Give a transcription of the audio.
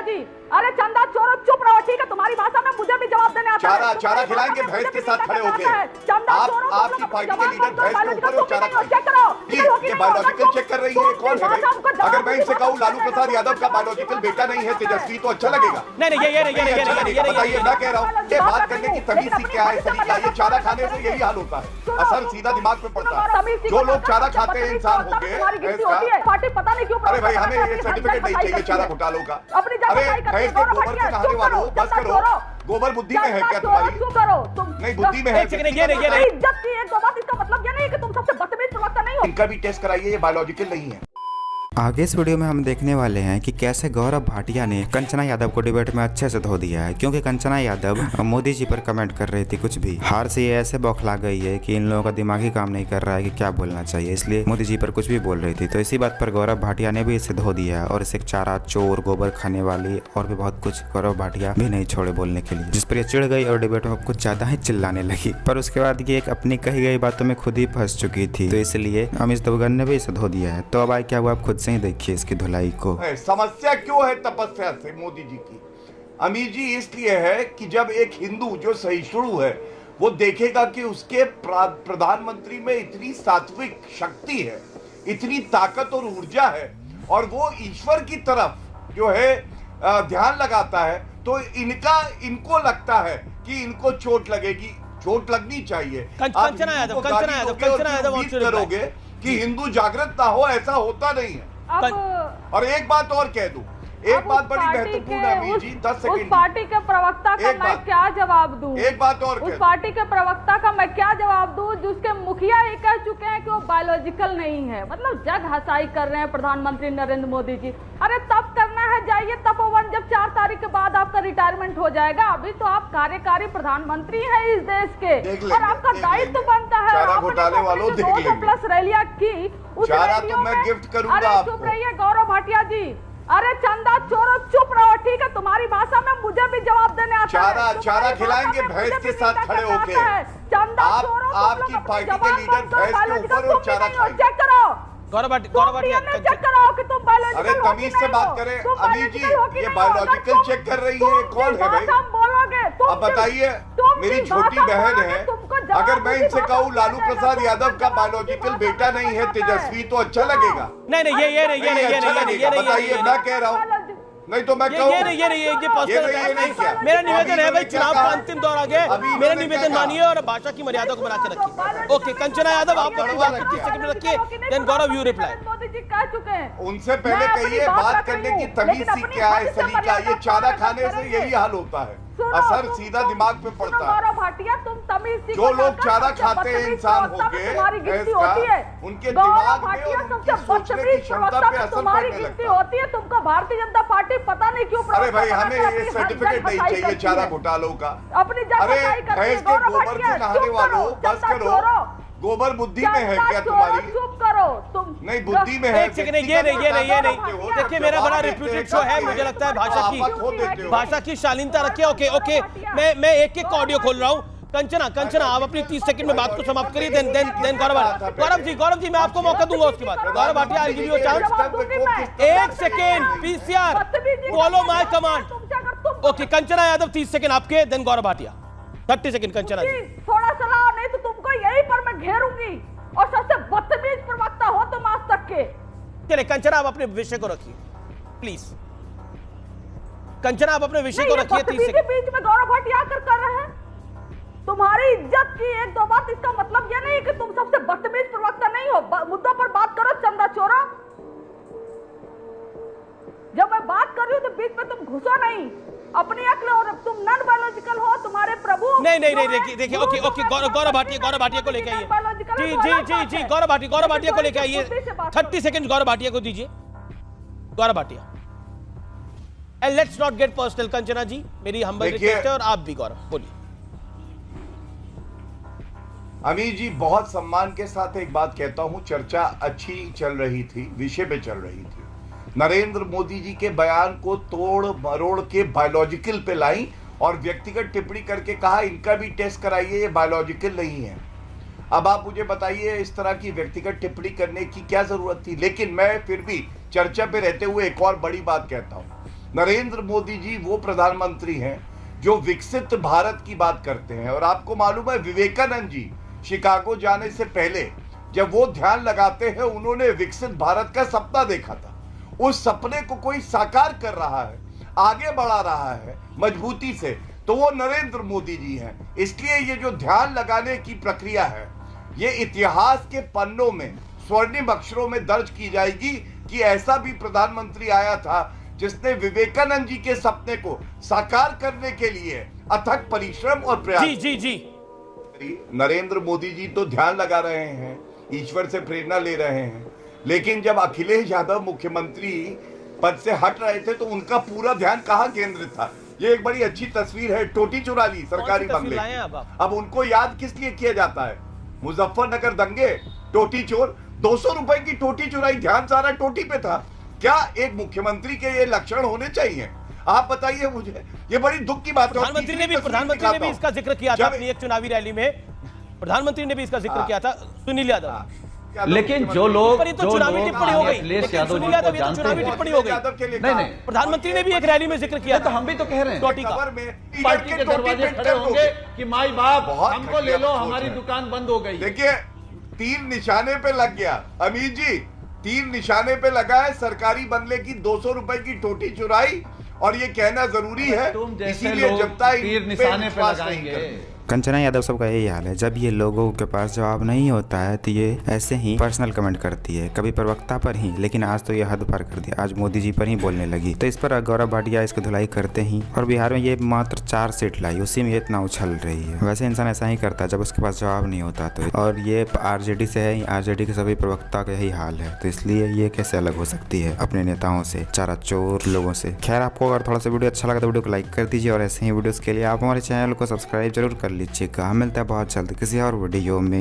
जी। अरे चंदा चोरो चुप रहो, ठीक है? तुम्हारी भाषा में मुझे भी जवाब देने आता है। चारा खिलाएंगे भैंस के साथ खड़े होके। आपकी पार्टी के लीडर भैंस के ऊपर वो चारा ये बायोलॉजिकल चेक कर रही है, कौन है? अगर मैं इनसे कहूँ लालू प्रसाद यादव का बायोलॉजिकल बेटा नहीं है तेजस्वी, तो अच्छा लगेगा? नहीं ये बताइए, मैं कह रहा हूँ ये बात करने की तमीज सी क्या है, सलीका? ये चारा खाने से यही हाल होता है, असर सीधा दिमाग पे पड़ता है। जो लोग चारा खाते हैं इंसान हो गए, पार्टी पता नहीं क्यों। अरे भाई हमें ये सर्टिफिकेट नहीं चाहिए चारा घोटालों का। अरे भैंस के गोबर से नहाने वालों, बस करो। गोबर बुद्धि में है क्या तुम्हारी? नहीं बुद्धि में है। इज्जत की एक दो बात, इसका मतलब ये नहीं कि तुम सबसे बदतमीज प्रवक्ता नहीं हो। इनका भी टेस्ट कराइए, ये बायोलॉजिकल नहीं है। आगे इस वीडियो में हम देखने वाले हैं कि कैसे गौरव भाटिया ने कंचना यादव को डिबेट में अच्छे से धो दिया है, क्योंकि कंचना यादव मोदी जी पर कमेंट कर रही थी कुछ भी। हार से ये ऐसे बौखला गई है कि इन लोगों का दिमाग ही काम नहीं कर रहा है कि क्या बोलना चाहिए, इसलिए मोदी जी पर कुछ भी बोल रही थी। तो इसी बात पर गौरव भाटिया ने भी इसे धो दिया है और इसे चारा चोर, गोबर खाने वाली और भी बहुत कुछ गौरव भाटिया भी नहीं छोड़े बोलने के लिए, जिस पर ये चिढ़ गई और डिबेट में कुछ ज्यादा ही चिल्लाने लगी। पर उसके बाद ये एक अपनी कही गई बातों में खुद ही फंस चुकी थी, तो इसलिए अमित देवगन ने भी इसे धो दिया है। तो अब आए क्या हुआ आप खुद से ही देखिए इसकी धुलाई को। समस्या क्यों है तपस्या से मोदी जी की? अमीर जी इसलिए है कि जब एक हिंदू जो सहिष्णु है वो देखेगा कि उसके प्रधानमंत्री में इतनी सात्विक शक्ति है, इतनी ताकत और ऊर्जा है, और वो ईश्वर की तरफ जो है ध्यान लगाता है, तो इनको लगता है कि इनको चोट लगेगी, चोट लगनी चाहिए। कंचना यादव करोगे कि हिंदू जागृत ना हो, ऐसा होता नहीं है। और एक बात और कह दूं, एक बात बड़ी महत्वपूर्ण है अमीर जी, 10 सेकंड। उस पार्टी के प्रवक्ता का मैं क्या जवाब दूं? एक बात और, उस पार्टी के प्रवक्ता का मैं क्या जवाब दूं जिसके मुखिया ये कह चुके हैं कि वो बायोलॉजिकल नहीं है? मतलब जग हंसाई कर रहे हैं प्रधानमंत्री नरेंद्र मोदी जी। अरे तब करना है, जाइए तपोवन, जब 4 तारीख के बाद आपका रिटायरमेंट हो जाएगा। अभी तो आप कार्यकारी प्रधानमंत्री हैं इस देश के, और आपका दायित्व बनता है घोटाले वालों 200+ रैलियां की, उस तो मैं गिफ्ट करूंगा। अरे चुप रहिए गौरव भाटिया जी। अरे चंदा चोरो चुप रहो, ठीक है? तुम्हारी भाषा में मुझे भी जवाब देने आता है। चारा खिलाएंगे भैंस के साथ खड़े होके। चंदा चोरो, आपकी पार्टी के लीडर भैंस के ऊपर और चारा खाएंगे। चेक करो गौरव भाटिया, चेक करो कि तुम बायोलॉजिकल। अरे तमीज से बात करें अमीर जी, ये बायोलॉजिकल चेक कर रही है, कौन है भाई? बोलोगे अब बताइए, मेरी छोटी बहन है, अगर मैं इनसे कहूँ लालू प्रसाद यादव का बायोलॉजिकल बेटा नहीं है तेजस्वी, तो अच्छा लगेगा? नहीं ये बताइए, मैं कह रहा हूँ। नहीं तो मैं कहूँ ये नहीं क्या? मेरा निवेदन है भाई, चुनाव का अंतिम दौर आ गया, मेरा निवेदन मानिए और भाषा की मर्यादा को बना के रखिए। ओके कंचना यादव, आप अपनी बात 30 सेकंड में रखिए, then Gaurav you reply. Modi ji कह चुके हैं, उनसे पहले कहिए बात करने की तमीज सी क्या है, सलीका? ये चारा खाने से यही हाल होता है, असर सीधा दिमाग पे पड़ता है। गौरव भाटिया तुम तमीज जो लोग चारा खाते हैं इंसान हो गए, उनके दिमाग में और उनकी सोचने की क्षमता पे असर पड़ने लगता है। होती है। तुमको भारतीय जनता पार्टी पता नहीं क्यों। अरे भाई हमें ये सर्टिफिकेट नहीं चाहिए चारा घोटालों का। अपनी अरे भैंस के गोबर से नहाने वालों, बस करो। गोबर बुद्धि में है क्या तुम्हारी? चुप करो तुम। नहीं बुद्धि में है। ये नहीं। देखिए मेरा बड़ा रेप्यूटेड शो है, मुझे लगता है भाषा की शालीनता रखिए। ओके मैं एक ऑडियो खोल रहा हूँ। कंचना आप अपनी 30 सेकंड में बात को समाप्त करिए, देन गौरव जी मैं आपको मौका दूंगा उसके बाद। Gaurav Bhatia I give you chance. 1 second PCR, follow my command. Okay Kanchana Yadav 30 second आपके, देन गौरव भाटिया 30 सेकंड। कंचना जी थोड़ा सा लाओ, नहीं तो तुमको यहीं पर मैं घेरूंगी, और सबसे बदतमीज प्रवक्ता हो तुम आज तक के। चलिए कंचना आप अपने विषय को रखिए प्लीज। कंचना आप अपने विषय को रखिए। 30 सेकंड बीच में गौरव भाटिया कर रहे हैं। तुम्हारी इज्जत की एक दो बात, इसका मतलब यह नहीं कि तुम सबसे बदतमीज प्रवक्ता नहीं हो। मुद्दों पर बात करो चंदा चोरा। जब मैं बात कर रही हूँ तो बीच में तुम घुसो नहीं। अपनी अक्ल, और तुम नॉन बायोलॉजिकल हो, तुम्हारे प्रभु नहीं देखिए ओके गौरव भाटिया को लेके आइए। जी गौरव भाटिया को लेके आइए। 30 सेकंड गौरव भाटिया को दीजिए। Gaurav Bhatia, and let's not get personal. Kanchana ji मेरी हम्बल रिक्वेस्ट है, और आप भी गौरव बोलिए। अमीर जी बहुत सम्मान के साथ एक बात कहता हूं, चर्चा अच्छी चल रही थी, विषय पे चल रही थी। नरेंद्र मोदी जी के बयान को तोड़ मरोड़ के बायोलॉजिकल पे लाई और व्यक्तिगत टिप्पणी करके कहा इनका भी टेस्ट कराइए, ये बायोलॉजिकल नहीं है। अब आप मुझे बताइए इस तरह की व्यक्तिगत टिप्पणी करने की क्या जरूरत थी? लेकिन मैं फिर भी चर्चा पे रहते हुए एक और बड़ी बात कहता हूं, नरेंद्र मोदी जी वो प्रधानमंत्री हैं जो विकसित भारत की बात करते हैं। और आपको मालूम है विवेकानंद जी शिकागो जाने से पहले जब वो ध्यान लगाते हैं, उन्होंने विकसित भारत का सपना देखा था। उस सपने को कोई साकार कर रहा है, आगे बढ़ा रहा है मजबूती से, तो वो नरेंद्र मोदी जी हैं। इसलिए ये जो ध्यान लगाने की प्रक्रिया है, ये इतिहास के पन्नों में स्वर्णिम अक्षरों में दर्ज की जाएगी कि ऐसा भी प्रधानमंत्री आया था जिसने विवेकानंद जी के सपने को साकार करने के लिए अथक परिश्रम और प्रयास। जी नरेंद्र मोदी जी तो ध्यान लगा रहे हैं, ईश्वर से प्रेरणा ले रहे हैं, लेकिन जब अखिलेश यादव मुख्यमंत्री पद से हट रहे थे तो उनका पूरा ध्यान कहाँ केंद्रित था। ये एक बड़ी अच्छी तस्वीर है, टोटी चुरा ली सरकारी बंगले। अब उनको याद किस लिए किया जाता है? मुजफ्फरनगर दंगे, टोटी चोर, 200 रुपए की टोटी चुराई, ध्यान सारा टोटी पे था। क्या एक मुख्यमंत्री के ये लक्षण होने चाहिए? आप बताइए मुझे, ये बड़ी दुख की बात है। प्रधानमंत्री ने भी इसका जिक्र किया था अपनी एक चुनावी रैली में। प्रधानमंत्री ने भी इसका जिक्र किया था, सुनील यादव। लेकिन जो लोग चुनावी टिप्पणी हो गई, सुनील यादव जी को चुनावी टिप्पणी हो गई। नहीं, प्रधानमंत्री ने भी एक रैली में जिक्र किया तो हम भी तो कह रहे हैं टोटी का। पार्टी के दरवाजे खड़े होंगे कि माई बाप हमको ले लो, हमारी दुकान बंद हो गई। देखिए, तीर निशाने पे लग गया अमित जी, तीर निशाने पे लगा है। सरकारी बंगले की 200 रुपए की टोटी चुराई, और ये कहना जरूरी है, इसीलिए जनता तीर निशाने पे लगाएंगे। कंचना यादव सबका यही हाल है, जब ये लोगों के पास जवाब नहीं होता है तो ये ऐसे ही पर्सनल कमेंट करती है, कभी प्रवक्ता पर ही, लेकिन आज तो ये हद पार कर दिया, आज मोदी जी पर ही बोलने लगी। तो इस पर गौरव भाटिया इसको धुलाई करते ही, और बिहार में ये मात्र 4 सीट लाई, उसी में इतना उछल रही है। वैसे इंसान ऐसा ही करता है जब उसके पास जवाब नहीं होता तो। और ये आरजेडी से है, आरजेडी के सभी प्रवक्ता का यही हाल है, तो इसलिए ये कैसे अलग हो सकती है अपने नेताओं से, चारा चोर लोगों से। खैर, आपको अगर थोड़ा सा वीडियो अच्छा लगा तो वीडियो को लाइक कर दीजिए, और ऐसे ही वीडियोस के लिए आप हमारे चैनल को सब्सक्राइब जरूर कर लीजिएगा। हम मिलते हैं बहुत जल्द किसी और वीडियो में।